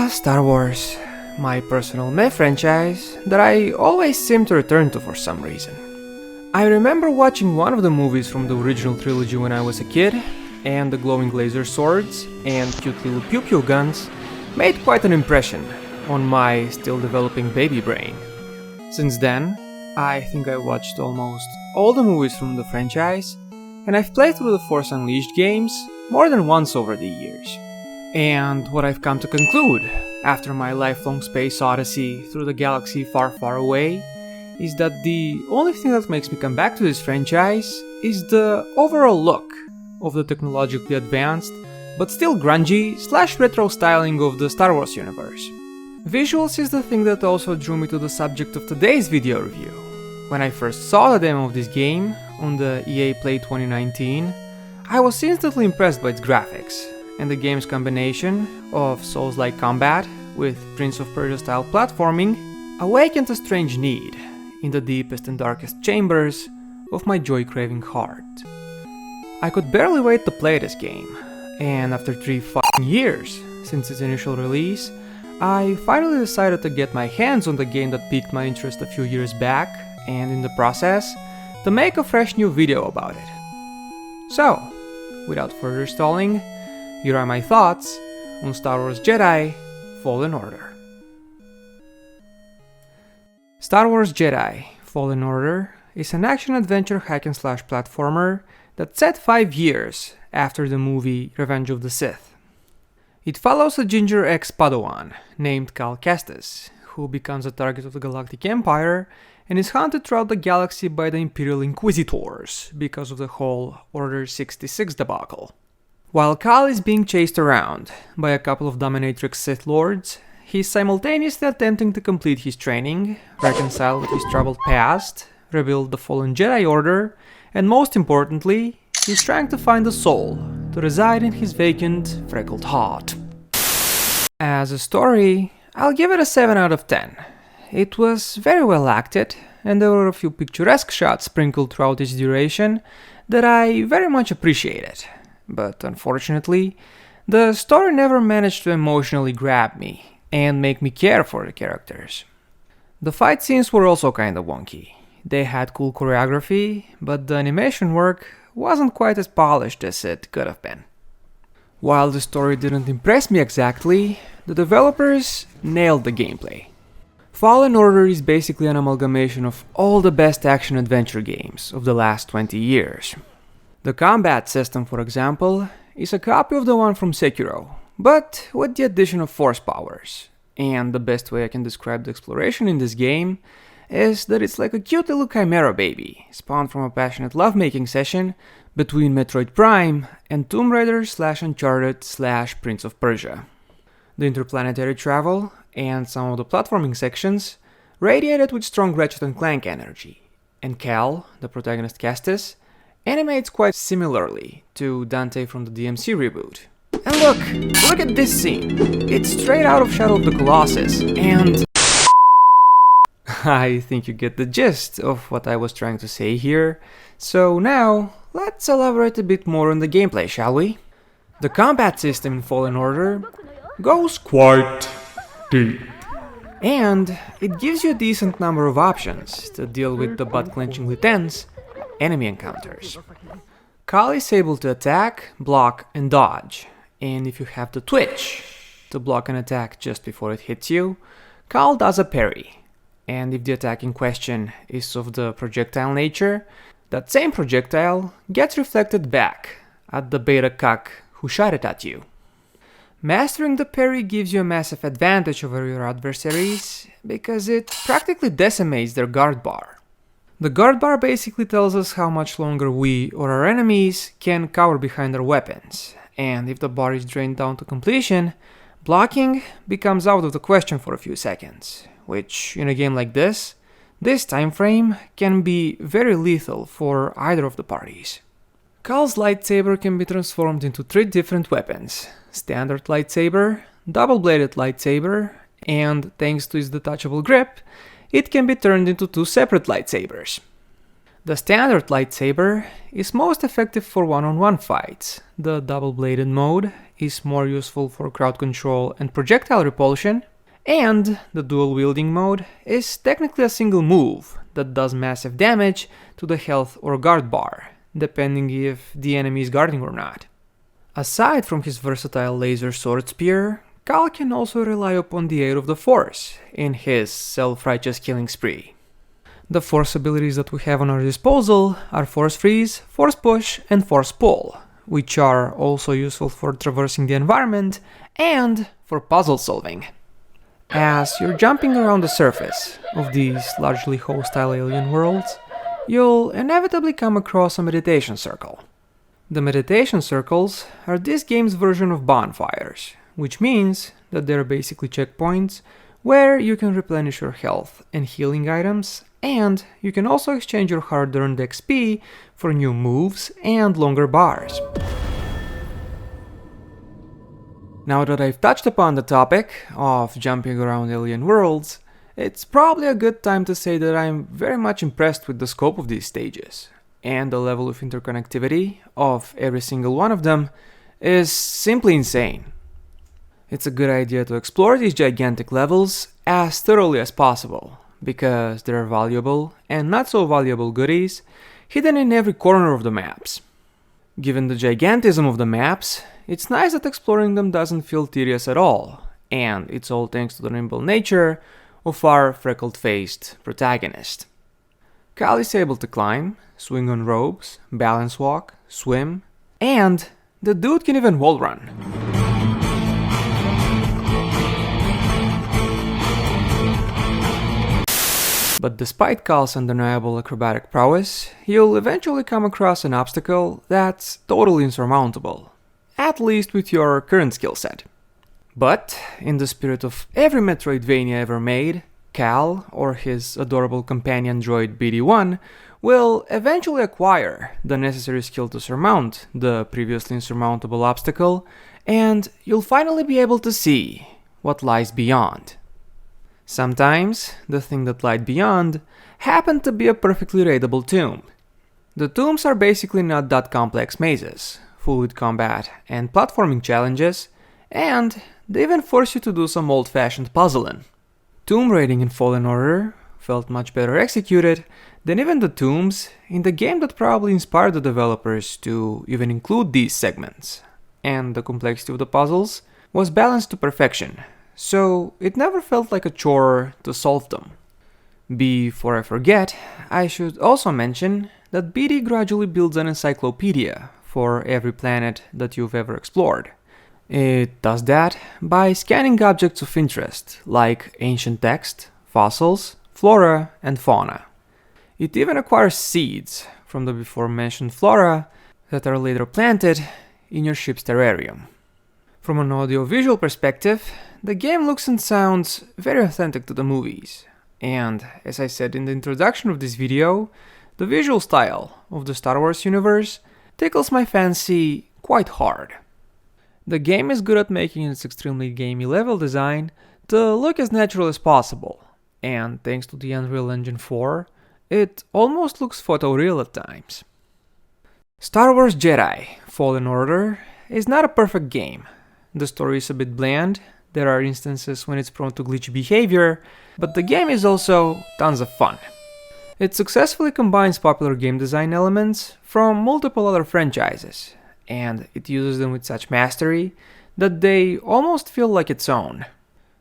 Star Wars, my personal meh franchise that I always seem to return to for some reason. I remember watching one of the movies from the original trilogy when I was a kid, and the glowing laser swords and cute little pew-pew guns made quite an impression on my still developing baby brain. Since then, I think I watched almost all the movies from the franchise, and I've played through the Force Unleashed games more than once over the years. And what I've come to conclude, after my lifelong space odyssey through the galaxy far, far away, is that the only thing that makes me come back to this franchise is the overall look of the technologically advanced, but still grungy / retro styling of the Star Wars universe. Visuals is the thing that also drew me to the subject of today's video review. When I first saw the demo of this game on the EA Play 2019, I was instantly impressed by its graphics, and the game's combination of Souls-like combat with Prince of Persia style platforming awakened a strange need in the deepest and darkest chambers of my joy-craving heart. I could barely wait to play this game, and after 3 fucking years since its initial release, I finally decided to get my hands on the game that piqued my interest a few years back, and in the process, to make a fresh new video about it. So, without further stalling, here are my thoughts on Star Wars Jedi Fallen Order. Star Wars Jedi Fallen Order is an action-adventure hack-and-slash platformer that's set 5 years after the movie Revenge of the Sith. It follows a ginger ex-Padawan named Cal Kestis, who becomes a target of the Galactic Empire and is hunted throughout the galaxy by the Imperial Inquisitors because of the whole Order 66 debacle. While Cal is being chased around by a couple of dominatrix Sith Lords, he's simultaneously attempting to complete his training, reconcile with his troubled past, rebuild the fallen Jedi Order, and most importantly, he's trying to find a soul to reside in his vacant, freckled heart. As a story, I'll give it a 7 out of 10. It was very well acted, and there were a few picturesque shots sprinkled throughout its duration that I very much appreciated. But unfortunately, the story never managed to emotionally grab me and make me care for the characters. The fight scenes were also kinda wonky. They had cool choreography, but the animation work wasn't quite as polished as it could have been. While the story didn't impress me exactly, the developers nailed the gameplay. Fallen Order is basically an amalgamation of all the best action-adventure games of the last 20 years. The combat system, for example, is a copy of the one from Sekiro, but with the addition of force powers. And the best way I can describe the exploration in this game is that it's like a cute little chimera baby, spawned from a passionate lovemaking session between Metroid Prime and Tomb Raider / Uncharted / Prince of Persia. The interplanetary travel and some of the platforming sections radiated with strong Ratchet & Clank energy, and Cal, the protagonist Kestis, animates quite similarly to Dante from the DMC reboot. And look at this scene! It's straight out of Shadow of the Colossus, and I think you get the gist of what I was trying to say here. So now, let's elaborate a bit more on the gameplay, shall we? The combat system in Fallen Order goes quite deep, and it gives you a decent number of options to deal with the butt-clenchingly tense enemy encounters. Cal is able to attack, block, and dodge, and if you have the twitch to block an attack just before it hits you, Cal does a parry, and if the attack in question is of the projectile nature, that same projectile gets reflected back at the beta cuck who shot it at you. Mastering the parry gives you a massive advantage over your adversaries because it practically decimates their guard bar. The guard bar basically tells us how much longer we or our enemies can cower behind our weapons, and if the bar is drained down to completion, blocking becomes out of the question for a few seconds, which in a game like this time frame can be very lethal for either of the parties. Cal's lightsaber can be transformed into 3 different weapons: standard lightsaber, double-bladed lightsaber, and thanks to its detachable grip, it can be turned into 2 separate lightsabers. The standard lightsaber is most effective for one-on-one fights. The double-bladed mode is more useful for crowd control and projectile repulsion. And the dual-wielding mode is technically a single move that does massive damage to the health or guard bar, depending if the enemy is guarding or not. Aside from his versatile laser sword spear, Cal can also rely upon the aid of the Force in his self-righteous killing spree. The Force abilities that we have on our disposal are Force Freeze, Force Push, and Force Pull, which are also useful for traversing the environment and for puzzle solving. As you're jumping around the surface of these largely hostile alien worlds, you'll inevitably come across a meditation circle. The meditation circles are this game's version of bonfires, which means that they're basically checkpoints where you can replenish your health and healing items, and you can also exchange your hard-earned XP for new moves and longer bars. Now that I've touched upon the topic of jumping around alien worlds, it's probably a good time to say that I'm very much impressed with the scope of these stages, and the level of interconnectivity of every single one of them is simply insane. It's a good idea to explore these gigantic levels as thoroughly as possible, because there are valuable and not so valuable goodies hidden in every corner of the maps. Given the gigantism of the maps, it's nice that exploring them doesn't feel tedious at all, and it's all thanks to the nimble nature of our freckled-faced protagonist. Cal is able to climb, swing on ropes, balance walk, swim, and the dude can even wall run. But despite Cal's undeniable acrobatic prowess, you'll eventually come across an obstacle that's totally insurmountable, at least with your current skill set. But, in the spirit of every Metroidvania ever made, Cal, or his adorable companion droid BD-1, will eventually acquire the necessary skill to surmount the previously insurmountable obstacle, and you'll finally be able to see what lies beyond. Sometimes, the thing that lied beyond happened to be a perfectly raidable tomb. The tombs are basically not that complex mazes, full with combat and platforming challenges, and they even force you to do some old-fashioned puzzling. Tomb raiding in Fallen Order felt much better executed than even the tombs in the game that probably inspired the developers to even include these segments, and the complexity of the puzzles was balanced to perfection, so it never felt like a chore to solve them. Before I forget, I should also mention that BD gradually builds an encyclopedia for every planet that you've ever explored. It does that by scanning objects of interest, like ancient text, fossils, flora, and fauna. It even acquires seeds from the before-mentioned flora that are later planted in your ship's terrarium. From an audio-visual perspective, the game looks and sounds very authentic to the movies, and as I said in the introduction of this video, the visual style of the Star Wars universe tickles my fancy quite hard. The game is good at making its extremely gamey level design to look as natural as possible, and thanks to the Unreal Engine 4, it almost looks photoreal at times. Star Wars Jedi Fallen Order is not a perfect game. The story is a bit bland, there are instances when it's prone to glitchy behavior, but the game is also tons of fun. It successfully combines popular game design elements from multiple other franchises, and it uses them with such mastery that they almost feel like its own.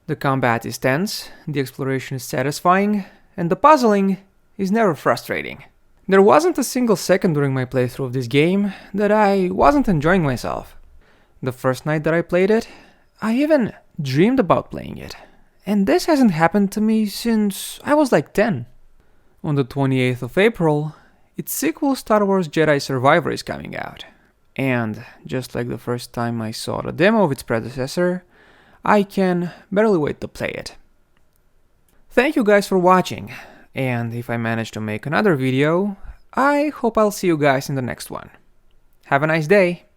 The combat is tense, the exploration is satisfying, and the puzzling is never frustrating. There wasn't a single second during my playthrough of this game that I wasn't enjoying myself. The first night that I played it, I even dreamed about playing it, and this hasn't happened to me since I was like 10. On the 28th of April, its sequel Star Wars Jedi Survivor is coming out, and just like the first time I saw the demo of its predecessor, I can barely wait to play it. Thank you guys for watching, and if I manage to make another video, I hope I'll see you guys in the next one. Have a nice day!